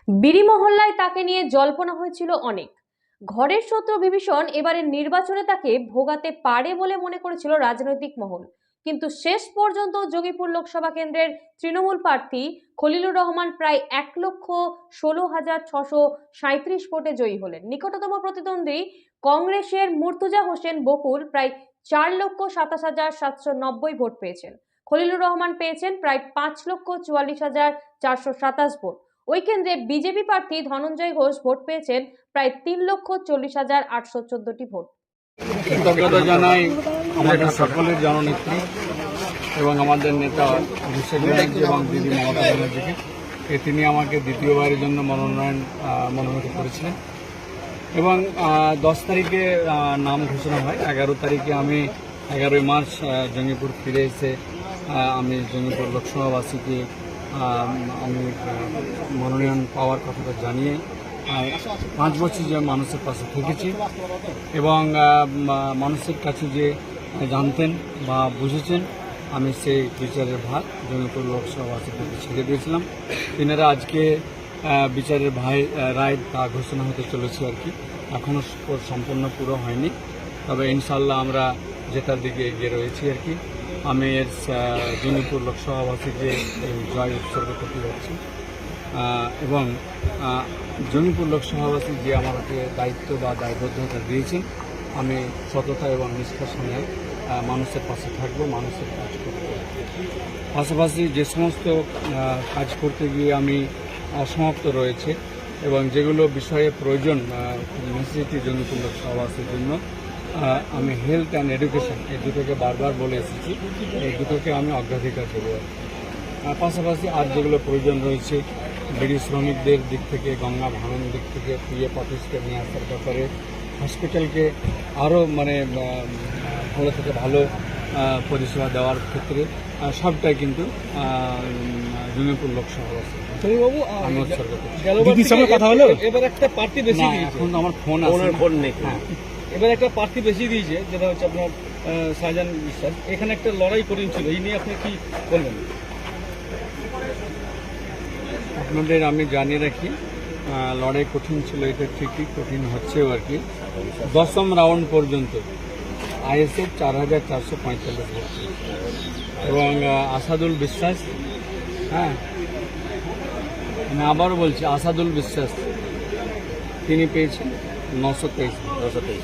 বিড়ি মহল্লায় তাকে নিয়ে জল্পনা হয়েছিল অনেক। ঘরের শত্রু বিভীষণ এবারের নির্বাচনে তাকে ভোগাতে পারে বলে মনে করেছিল রাজনৈতিক মহল, কিন্তু শেষ পর্যন্ত যোগীপুর লোকসভা কেন্দ্রের তৃণমূল প্রার্থী খলিলুর রহমান প্রায় 1,16,637 ভোটে জয়ী হলেন। নিকটতম প্রতিদ্বন্দ্বী কংগ্রেসের মুর্তুজা হোসেন বকুল প্রায় 4,27,790 ভোট পেয়েছেন। খলিলুর রহমান পেয়েছেন প্রায় 5,44,427 ভোট। ওই কেন্দ্রে বিজেপি প্রার্থী ধনঞ্জয় ঘোষ ভোট পেয়েছেন প্রায় 3,40,814টি ভোট। কৃতজ্ঞতা জানাই আমাদের সকলের জননেত্রী এবং আমাদের নেতা অভিষেক ব্যানার্জি এবং দিদি মমতা ব্যানার্জিকে। তিনি আমাকে দ্বিতীয়বারের জন্য মনোনীত করেছিলেন এবং 10 তারিখে নাম ঘোষণা হয়। 11 তারিখে আমি 11 মার্চ জঙ্গিপুর ফিরে এসে আমি জঙ্গিপুর লোকসভাবাসীকে আমি মনোনয়ন পাওয়ার কথাটা জানিয়ে 5 বছর যে মানুষের পাশে থেকেছি এবং মানুষের কাছে যে জানতেন বা বুঝেছেন, আমি সেই বিচারের ভার জঙ্গিপুর লোকসভাবাসীকে ছেড়ে দিয়েছিলাম। তিনারা আজকে বিচারের রায় তা ঘোষণা হতে চলেছে আর কি, এখনও সম্পূর্ণ পুরো হয়নি, তবে ইনশাল্লাহ আমরা জেতার দিকে এগিয়ে রয়েছি আর কি। আমি এর জঙ্গিপুর লোকসভাবাসীকে জয় উৎসর্গ করতে যাচ্ছি এবং জঙ্গিপুর লোকসভাবাসী যে আমাকে দায়িত্ব বা দায়বদ্ধতা দিয়েছেন, আমি সততা এবং নিষ্ঠার সঙ্গে মানুষের পাশে থাকবো, মানুষের কাজ করব। পাশাপাশি যে সমস্ত কাজ করতে গিয়ে আমি অসমাপ্ত রয়েছে এবং যেগুলো বিষয়ে প্রয়োজন নেসেসিটি জঙ্গিপুর লোকসভাবাসীর জন্য, আমি হেলথ অ্যান্ড এডুকেশন এই দুটোকে বারবার বলে এসেছি, এই দুটোকে আমি অগ্রাধিকার দেবো। পাশাপাশি আর যেগুলো প্রয়োজন রয়েছে বিড়ি শ্রমিকদের দিক থেকে, গঙ্গা ভাঙন দিক থেকে পিএফ অফিসকে নিয়ে আসার ব্যাপারে, হসপিটালকে আরও ভালো থেকে ভালো পরিষেবা দেওয়ার ক্ষেত্রে সবটাই কিন্তু জঙ্গিপুর লোকসভাবাসী আমি উৎসর্গ করছি। কথা হলো, এবার একটা প্রার্থী বেশি দিয়েছে, এখন আমার ফোন নেই। হ্যাঁ, এবার একটা প্রার্থী বেশি দিয়েছে, যেটা হচ্ছে আপনার শাহজাহান বিশ্বাস। এখানে একটা লড়াই করেছিল, এই নিয়ে আপনি কি বলবেন? আপনাদের আমি জানিয়ে রাখি, লড়াই কঠিন ছিল, এটা ঠিকই কঠিন হচ্ছেও আর কি। 10ম রাউন্ড পর্যন্ত আইএসএফ 4,445 ভোট এবং আসাদুল বিশ্বাস, হ্যাঁ আমি আবারও বলছি, আসাদুল বিশ্বাস তিনি পেয়েছেন 923।